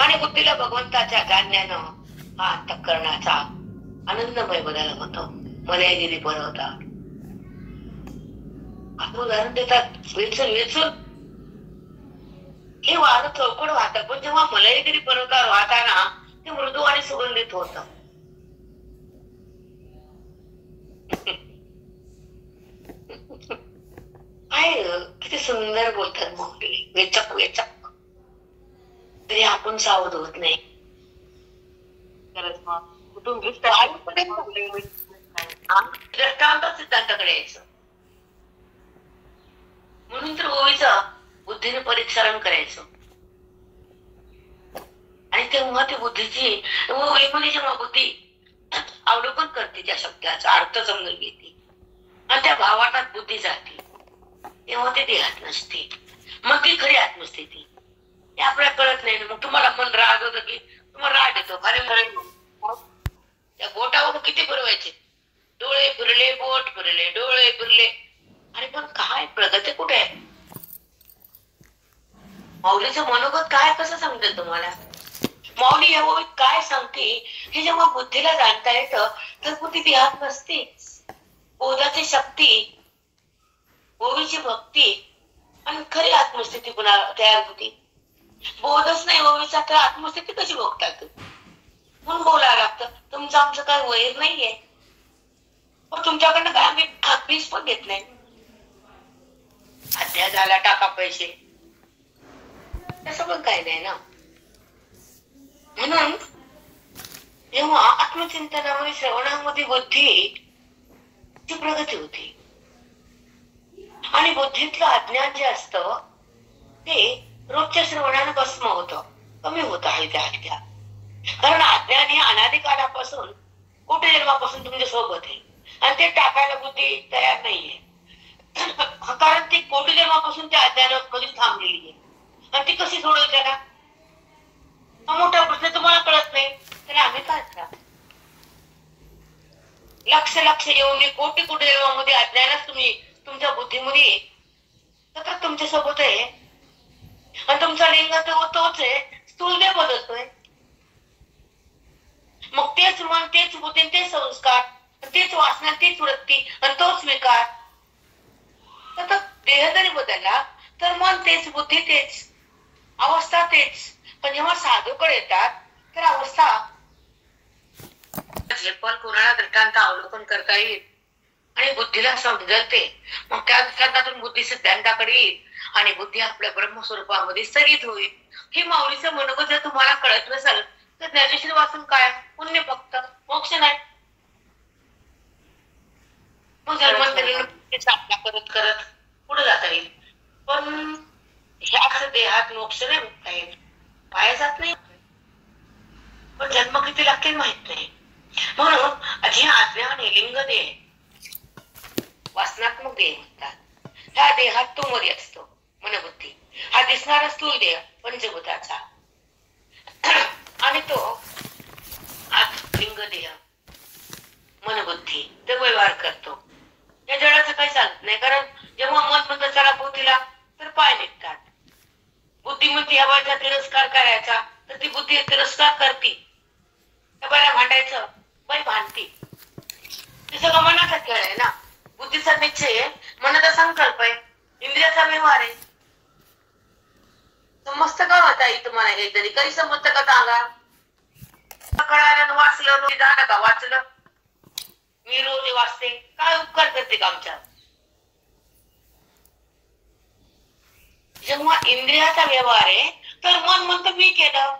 आणि बुद्धीला भगवंताच्या जाणण्यानं हा अंतःकरणाचा आनंदमय बदल होतो. मलयगिरी पर्वतावर आपण उदाहरण देतात, वेचून वेचून हे वारं चौकड वाहत, पण जेव्हा मलयगिरी पर्वतावर वाहताना ते मृदू आणि सुगंधित होत. किती सुंदर बोलतात माऊली, वेचक वेचक. तरी आपण सावध होत नाही. खरंच मग कुठून दृष्टांत सिद्धांताकडे यायचं. म्हणून तर ओवीचं बुद्धीने परीक्षण करायचं. आणि तेव्हा ती बुद्धीची ओवी जेव्हा बुद्धी अवलोकन करते त्या शब्दाचा अर्थ समजून घेते आणि त्या भावार्थात बुद्धी जाते, तेव्हा ते देहात नसते. मग ती खरी आत्मस्थिती ते आपल्याला कळत नाही. मग तुम्हाला मन राग होतं की तुम्हाला राग येतो, अरे त्या बोटावर किती फिरवायचे, डोळे फिरले, बोट फिरले, डोळे फिरले, अरे पण काय प्रगती कुठे आहे? माऊलीचं मनोगत काय कसं समजेल तुम्हाला? माऊली या ओळीत काय सांगते हे जेव्हा बुद्धीला जाणता येतं तर बुद्धी देहात नसते. बोधाची शक्ती, ओवीची भक्ती आणि खरी आत्मस्थिती पुन्हा तयार होती. बोधच नाही ओवीचा तर आत्मस्थिती कशी भोगतात? म्हणून बोलायला लागतं. तुमचं आमचं काय वैर नाहीये, पण तुमच्याकडनं काय आम्ही फीस पण घेत नाही. अध्याय झाला, टाका पैसे, तसं पण काही नाही ना. म्हणून जेव्हा आत्मचिंतनामध्ये श्रवणामध्ये बुद्धीची प्रगती होती आणि बुद्धीतलं अज्ञान जे असतं ते रोजच्या श्रवणानं भस्म होतं, कमी होत आहे त्या हलक्या. कारण अज्ञान हे अनादी काळापासून कोटी जन्मापासून तुमच्या सोबत आहे आणि ते टाकायला बुद्धी तयार नाहीये. कारण ती कोटी जन्मापासून त्या अज्ञानामध्ये थांबलेली आहे आणि ती कशी सोडवली त्याला? हा मोठा प्रश्न. तुम्हाला कळत नाही तर आम्ही काय करा? लक्ष लक्ष येऊन कोटी कोटी जन्मामध्ये अज्ञानच तुम्ही तुमच्या बुद्धीमध्ये सतत तुमच्या सोबत आहे आणि तुमचा लिंग तोच आहे, स्थूल देह बदलतोय. मग तेच मन, तेच बुद्धी, तेच संस्कार, तेच वासना, तीच वृत्ती आणि तोच विकार. सतत देह जरी बदलला तर मन तेच, बुद्धी तेच, अवस्था तेच. पण जेव्हा साधूकडे येतात तर अवस्था पण कोणाला दृष्टांत अवलोकन करता येईल आणि बुद्धीला समजते. मग त्या दृष्टांतातून बुद्धी सिद्धांताकडे येईल आणि बुद्धी आपल्या ब्रह्मस्वरूपामध्ये स्थगित होईल. हे माऊलीचं मनोगत जर तुम्हाला कळत नसेल तर ज्ञानेश्वरी वाचून काय पुण्य फक्त, मोक्ष नाही. मग जन्मांतरी साधना करत करत पुढे जाता येईल. पण ह्याच देहात मोक्ष नाही होता येईल, पाया जात नाही. पण जन्म किती लागतील माहित नाही. म्हणून जे अज्ञान हे लिंग देह, वासनात्मक देह म्हणतात. ह्या देहात तो मध्ये असतो मनबुद्धी. हा दिसणारा स्थूल देह पंचभूताचा आणि तो लिंग देह मनबुद्धी ते व्यवहार करतो. या जगाचं काही चालत नाही. कारण जेव्हा मन म्हणतं चला बुद्धीला तर पाय निघतात. बुद्धी म्हणते ह्या बाईचा तिरस्कार करायचा तर ती बुद्धी तिरस्कार करते. त्या बाईला भांडायचं, बाई भांडती. ते सगळं मनाचा खेळ आहे ना. बुद्धीचा निश्चय आहे, मनाचा संकल्प आहे, इंद्रियाचा व्यवहार आहे. समजतं का होता तुम्हाला? हे तरी काही समजतं का सांगा? कळायला वाचलं रोज झालं का? वाचलं मी रोज वाचते, काय उपकार करते का आमच्या? जेव्हा इंद्रियाचा व्यवहार आहे तर मन म्हणतं मी केलं.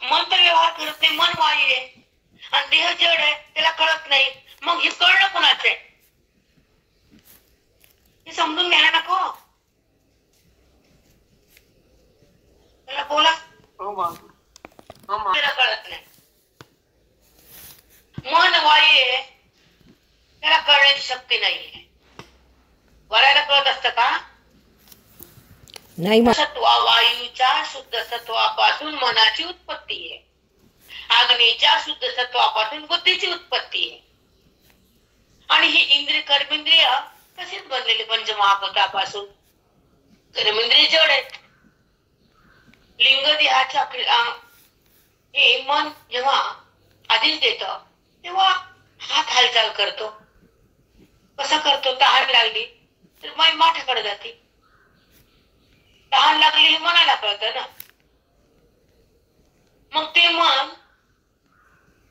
मन तर व्यवहार करत नाही, मन वाई आहे आणि देह जड आहे, त्याला कळत नाही. मग हे कळलं कोणाचं आहे हे समजून घ्यायला नको. त्याला बोला, त्याला कळत नाही. मन वाई आहे, त्याला कळण्याची शक्ती नाहीये. वरायला कळत असतं का? नाही. सत्वा वायूच्या शुद्ध सत्वापासून मनाची उत्पत्ती आहे. अग्नीच्या शुद्ध सत्वापासून बुद्धीची उत्पत्ती आहे. आणि ही इंद्रिय कर्मेंद्रिय तशीच बनलेली पंचमहाभूतापासून. कर्मेंद्रिय जड आहेत. लिंग देहाच्या हे मन जेव्हा आधीच देत तेव्हा हात हालचाल करतो. कसं करतो? तहान लागली तर माई माठाकडे जाते. तहान लागली हे मनाला कळतं ना. मग ते मन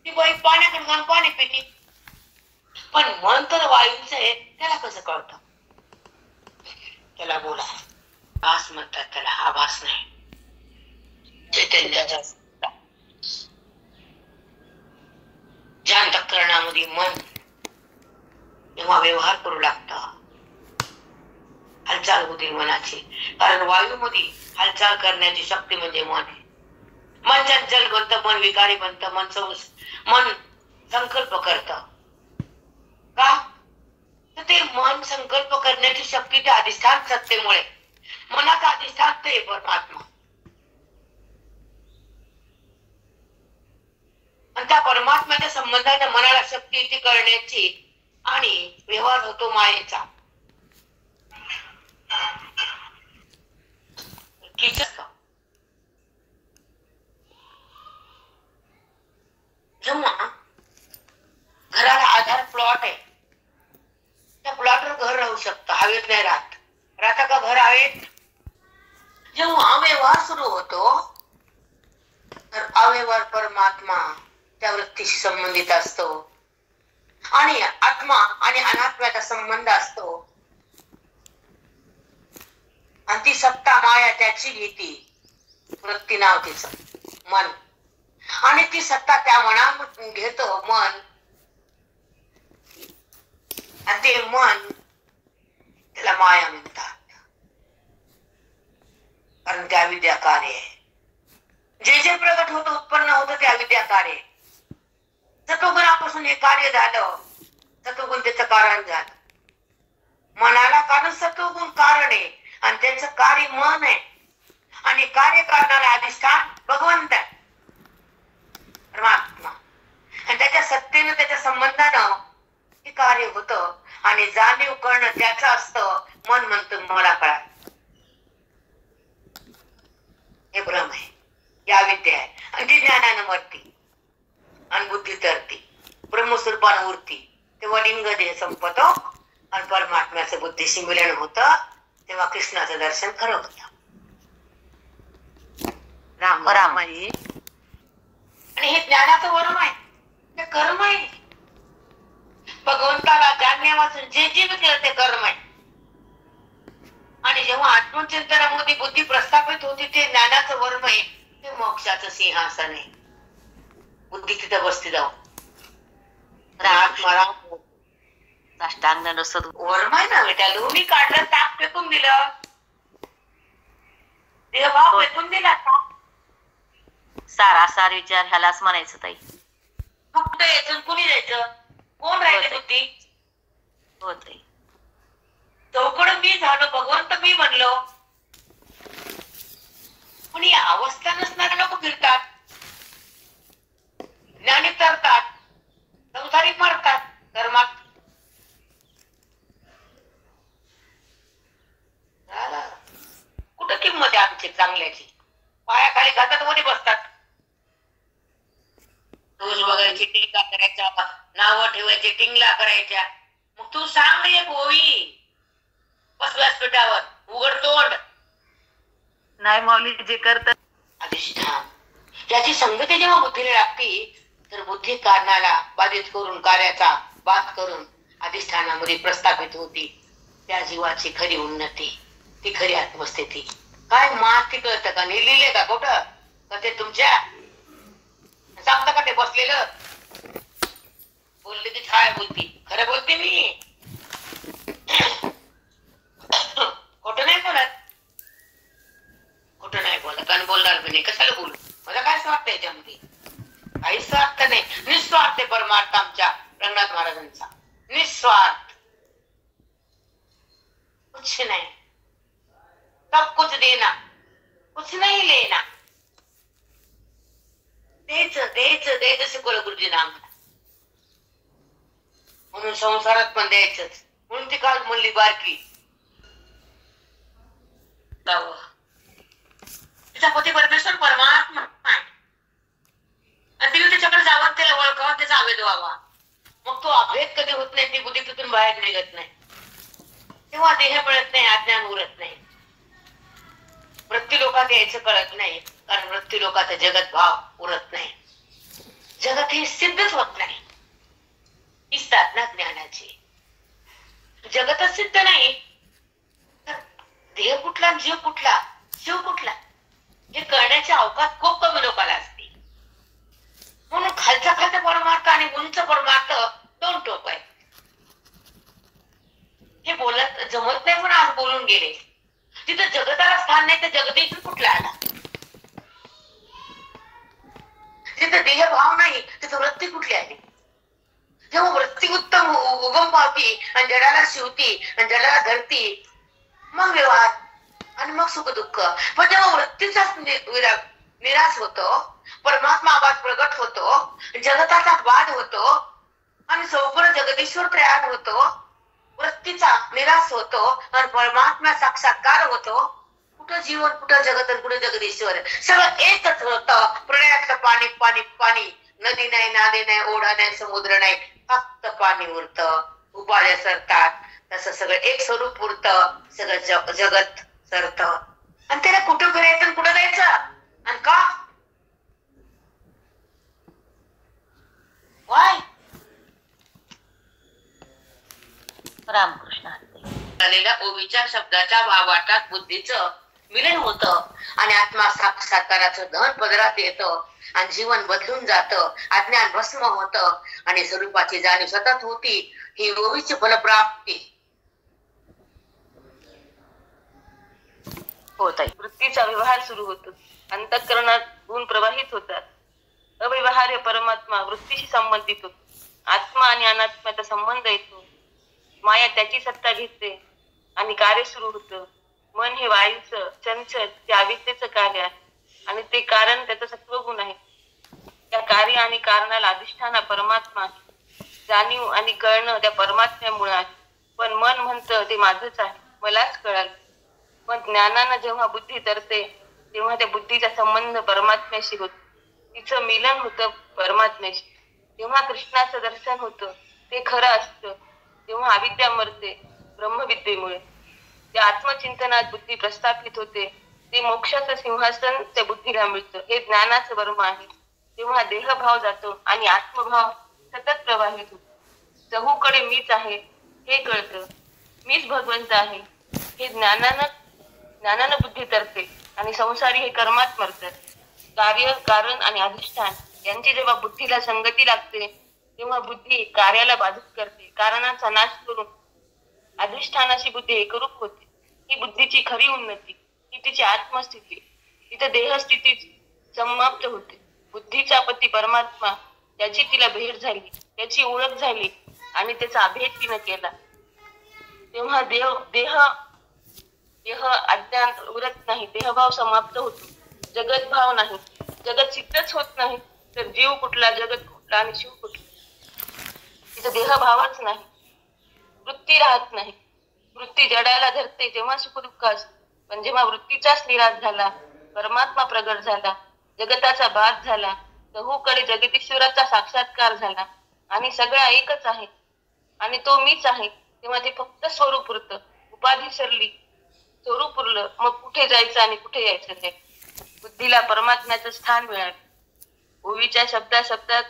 ती बाई पाण्याकडे जाऊन पाणी पिते. पण मन तर वायूचं आहे, त्याला कसं कळतं? त्याला बोला आभास म्हणतात. त्याला आभास नाही, चैतन्याचा. अंतःकरणामध्ये मन जेव्हा व्यवहार करू लागतं, हालचाल होते मनाची. कारण वायूमध्ये हालचाल करण्याची शक्ती म्हणजे मन आहे. मन चंचल बनतं, मन विकारी बनतं, मन संकल्प करत का? तर ते मन संकल्प करण्याची शक्ती त्या अधिष्ठान सत्तेमुळे, मनाचा अधिष्ठान ते परमात्मा, आणि त्या परमात्म्याच्या संबंधाने मनाला शक्ती येते करण्याची, आणि व्यवहार होतो मायेचा. जेव्हा घराला आधार प्लॉट आहे, त्या प्लॉटवर घर राहू शकतं, हवेत नाही राहत. राहता का घर हवेत? जेव्हा व्यवहार सुरू होतो तर अव्यवहार परमात्मा त्या वृत्तीशी संबंधित असतो, आणि आत्मा आणि अनात्म्याचा संबंध असतो, आणि ती सत्ता माया त्याची घेती. वृत्ती नाव तिचं मन, आणि ती सत्ता त्या मनामधून घेतो मन, आणि ते मन त्याला माया म्हणतात. कारण त्या विद्या कार्य आहे. जे जे प्रगट होतं, उत्पन्न होतं, त्या विद्या कार्य. सत्वगुणापासून हे कार्य झालं, सत्वगुण त्याचं कारण झालं. मनाला कारण सत्वगुण कारण आहे, आणि त्याचं कार्य मन आहे, आणि कार्य करणारा अधिष्ठान भगवंत आहे, परमात्मा. आणि त्याच्या सत्तेनं, त्याच्या संबंधानं हे कार्य होतं, आणि जाणीव करणं त्याचं असतं. मन म्हणतं मला कळा, हे भ्रम आहे, या विद्या आहे, आणि ती ज्ञानानं मरती आणि बुद्धी तरती, ब्रह्मस्वरूपानं उरती. तेव्हा लिंग देह संपतो आणि परमात्म्याचं बुद्धीशी मिलन होतं. तेव्हा कृष्णाचं दर्शन खरं होतं. राम आहे. आणि हे ज्ञानाचं वरम आहे, ते कर्म आहे. भगवंताला जाणण्यापासून जे जे केलं ते कर्म आहे. आणि जेव्हा आत्मचिंतनामध्ये बुद्धी प्रस्थापित होती, ते ज्ञानाचं वर्म आहे, ते मोक्षाचं सिंहासन आहे. बुद्धी तिथं बसती जाऊ, साष्टांग नसत वर्म आहे ना. त्या लोणी काढलं, ताक फेकून दिलं, देवभाव फेकून दिला. सारासार विचार ह्यालाच म्हणायचं ताई. फक्त यायचं, कुणी द्यायचं, कोण राहिले बुद्धी होते. चौकड मी झालो, भगवंत मी म्हणलो. पण या अवस्था नसणारे लोक फिरतात, ज्ञानी तरतात, संसारी मरतात कर्मात. कुठं किंमत आहे आमची चांगल्याची? पायाखाली घातात मध्ये बसतात. रोज बघायची, टीका करायच्या, नावं ठेवायची, टिंगला करायच्या. मग तू सांग एक ओवी बस व्यासपीठावर, उघड तोंड. नाही माऊली जे करतात अधिष्ठान याची संगती जेव्हा बुद्धीला लागती, तर बुद्धी कारणाला बाधित करून, कार्याचा बाध करून अधिष्ठानामध्ये प्रस्थापित होती. त्या जीवाची खरी उन्नती, ती खरी आत्मस्थिती. काय मात ती कळतं का? लिहिले का कुठं? का ते तुमच्या सांगता का ते बसलेलं? बोलले की काय बोलती? खरं बोलते मी, खोटं नाही बोलत. खोटं नाही बोलत आणि बोलणार नाही. कशाला बोलू? मला काय स्वार्थ आहे याच्यामध्ये? काही स्वार्थ नाही. निस्वार्थ परमार्थ आमच्या रंगनाथ महाराजांचा, निस्वार्थ. कुछ नहीं, सब कुछ देना, कुछ नहीं लेना. द्यायचं शिकवलं गुरुजींना आम्हाला. म्हणून संसारात पण द्यायचंच. म्हणून ती काल म्हणली बारकी, तिचा पती परमेश्वर परमात्मा आहे, आणि तिने त्याच्याकडे जावं, त्याला ओळखावं, त्याचा अभेद व्हावा. मग तो अभेद कधी होत नाही, ती बुद्धी तिथून बाहेर निघत नाही. तेव्हा देह मिळत नाही, अज्ञान उरत नाही. वृत्ती यायचं कळत नाही, कारण वृत्ती लोकांचा जगत भाव उरत नाही. जगत हे सिद्धच होत नाही. ही साधना ज्ञानाची. जगतच सिद्ध नाही तर देह कुठला, जीव कुठला, शिव कुठला, हे कळण्याची अवकाश खूप कमी लोकांना असते. म्हणून खालचा खालचा परमार्थ आणि उंच परमार्थ दोन टोक आहे. हे बोलत जमत नाही पण आज बोलून गेले. तिथं जगताला स्थान नाही तर जगदीश कुठला आला. तिथं देहभाव नाही तिथं वृत्ती कुठली आली. जेव्हा वृत्ती उत्तम उगम पावती आणि जडाला शिवती आणि जडाला धरती मग व्यवहार आणि मग सुख दुःख. पण जेव्हा वृत्तीचाच निराश होतो, परमात्मा आवाज प्रगट होतो, जगताचा वाद होतो आणि संपूर्ण जगदीश्वर तयार होतो, वृत्तीचा निराश होतो आणि परमात्मा साक्षात्कार होतो. कुठं जीवन कुठं जगत आणि कुठं जगदीश्वर सगळं एकच होतं. प्रलयातलं पाणी पाणी पाणी, नदी नाही, नादी नाही, ओढा नाही, समुद्र नाही, फक्त पाणी उरतं, उपाध्या सरतात. तसं सगळं एक स्वरूप उरतं, सगळं जगत सरत. आणि त्याला कुठं फिरायचं आणि कुठं जायचं आणि का वाय रामकृष्ण झालेल्या ओवीच्या शब्दाच्या भावाटात बुद्धीचं मिलन होतं आणि आत्मा साक्षात्काराचं धन पदरात येतं आणि जीवन बदलून जातं, अज्ञान भस्म होतं आणि स्वरूपाची जाणीव सतत होती. ही ओवीची फलप्राप्ती होत आहे. वृत्तीचा व्यवहार सुरू होतो, अंतःकरणात गुण प्रवाहित होतात. अव्यवहार्य परमात्मा वृत्तीशी संबंधित होतो. आत्मा आणि अनात्म्याचा संबंध येतो. माया त्याची सत्ता घेते आणि कार्य सुरू होतं. मन हे वायूचं चंचल ते अविद्येचं कार्य आहे आणि ते कारण त्याचं सत्वगुण आहे. त्या कार्य आणि कारणाला अधिष्ठान हा परमात्मा आहे. जाणीव आणि कळणं त्या परमात्म्यामुळे आहे. पण मन म्हणतं ते माझंच आहे, मलाच कळालं. पण ज्ञानानं जेव्हा बुद्धी तरते तेव्हा त्या बुद्धीचा संबंध परमात्म्याशी होतो. तिचं मिलन होतं परमात्म्याशी. तेव्हा कृष्णाचं दर्शन होतं, ते खरं असतं. तेव्हा अविद्या मरते ब्रह्मविद्येमुळे. त्या आत्मचिंतनात बुद्धी प्रस्थापित होते. ते मोक्षाचं सिंहासन त्या बुद्धीला मिळतं. हे ज्ञानाचं वर्म आहे. तेव्हा देहभाव जातो आणि आत्मभाव सतत प्रवाहित होतो. चहूकडे मीच आहे हे कळतं. मीच भगवंत आहे हे ज्ञानानं बुद्धी तरते आणि संसारी हे कर्मात मरतात. कार्य कारण आणि अधिष्ठान यांची जेव्हा बुद्धीला संगती लागते तेव्हा बुद्धी कार्याला बाधित करते. कारणाचा नाश करून अधिष्ठानाची बुद्धी एकरूप होते. ही बुद्धीची खरी उन्नती, ही तिची आत्मस्थिती. तिथं देहस्थिती समाप्त होते. बुद्धीचा पती परमात्मा त्याची तिला भेट झाली, त्याची ओळख झाली आणि त्याचा अभेद तिनं केला. तेव्हा देह अज्ञान उरत नाही, देहभाव समाप्त होतो. जगत भाव नाही, जगत सिद्धच होत नाही. तर जीव कुठला, जगत कुठला आणि शिव कुठला. तिथं देहभावच नाही, वृत्ती राहत नाही. वृत्ती जडायला धरते तेव्हा सुख दुःख असते. पण जेव्हा वृत्तीचाच निराश झाला, परमात्मा प्रगट झाला, जगताचा बाद झाला, चहूकडे जगदीश्वराचा साक्षात्कार झाला आणि सगळा एकच आहे आणि तो मीच आहे, तेव्हा ते फक्त स्वरूप उरतं. उपाधी सरली, स्वरूप उरलं, मग कुठे जायचं आणि कुठे यायचं ते. बुद्धीला परमात्म्याचं स्थान मिळालं. ओवीच्या शब्दात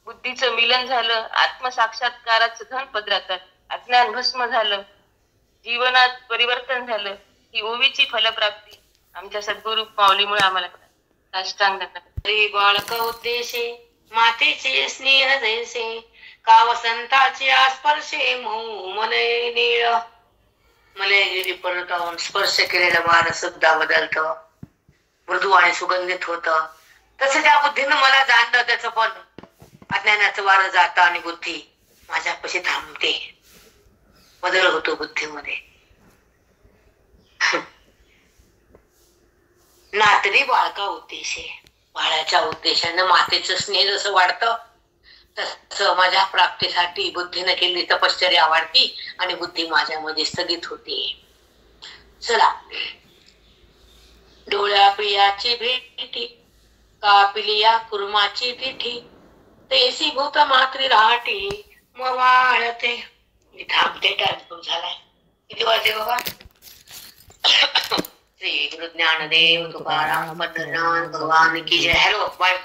बुद्धीचं मिलन झालं, आत्मसाक्षात्काराचं धन पदरात, अज्ञान भस्म झालं, जीवनात परिवर्तन झालं. ही ओवीची फलप्राप्ती आमच्या सद्गुरु माऊलीमुळे आम्हाला साष्टांग बाळक उद्देशे मातेचे स्नेह जैसे का वसंताचे स्पर्शे मऊ मने नीळ. मलयगिरी पर्वतावरून स्पर्श केलेलं वार सुद्धा बदलत, मृदू आणि सुगंधित होत. तसं त्या बुद्धीनं मला जाणलं, त्याचं पण अज्ञानाचं वार जातं आणि बुद्धी माझ्यापाशी थांबते. बदल होतो बुद्धीमध्ये. नातरी बाळका उद्देशे, बाळाच्या उद्देशानं मातेचं स्नेह जसं वाढतं तसं माझ्या प्राप्तीसाठी बुद्धीनं केलेली तपश्चर्या वाढती आणि बुद्धी माझ्यामध्ये स्थगित होते. चला, डोळ्या प्रियाची भेटी कापिलिया कुर्माची दिठी तेसी भूत मात्री राहटी मग वाळते. थांबते, टाइम झालाय. किती वाजले बाबा? श्री गुरु ज्ञानदेव तुकाराम पंढरीनाथ भगवान की जय. Hello bye.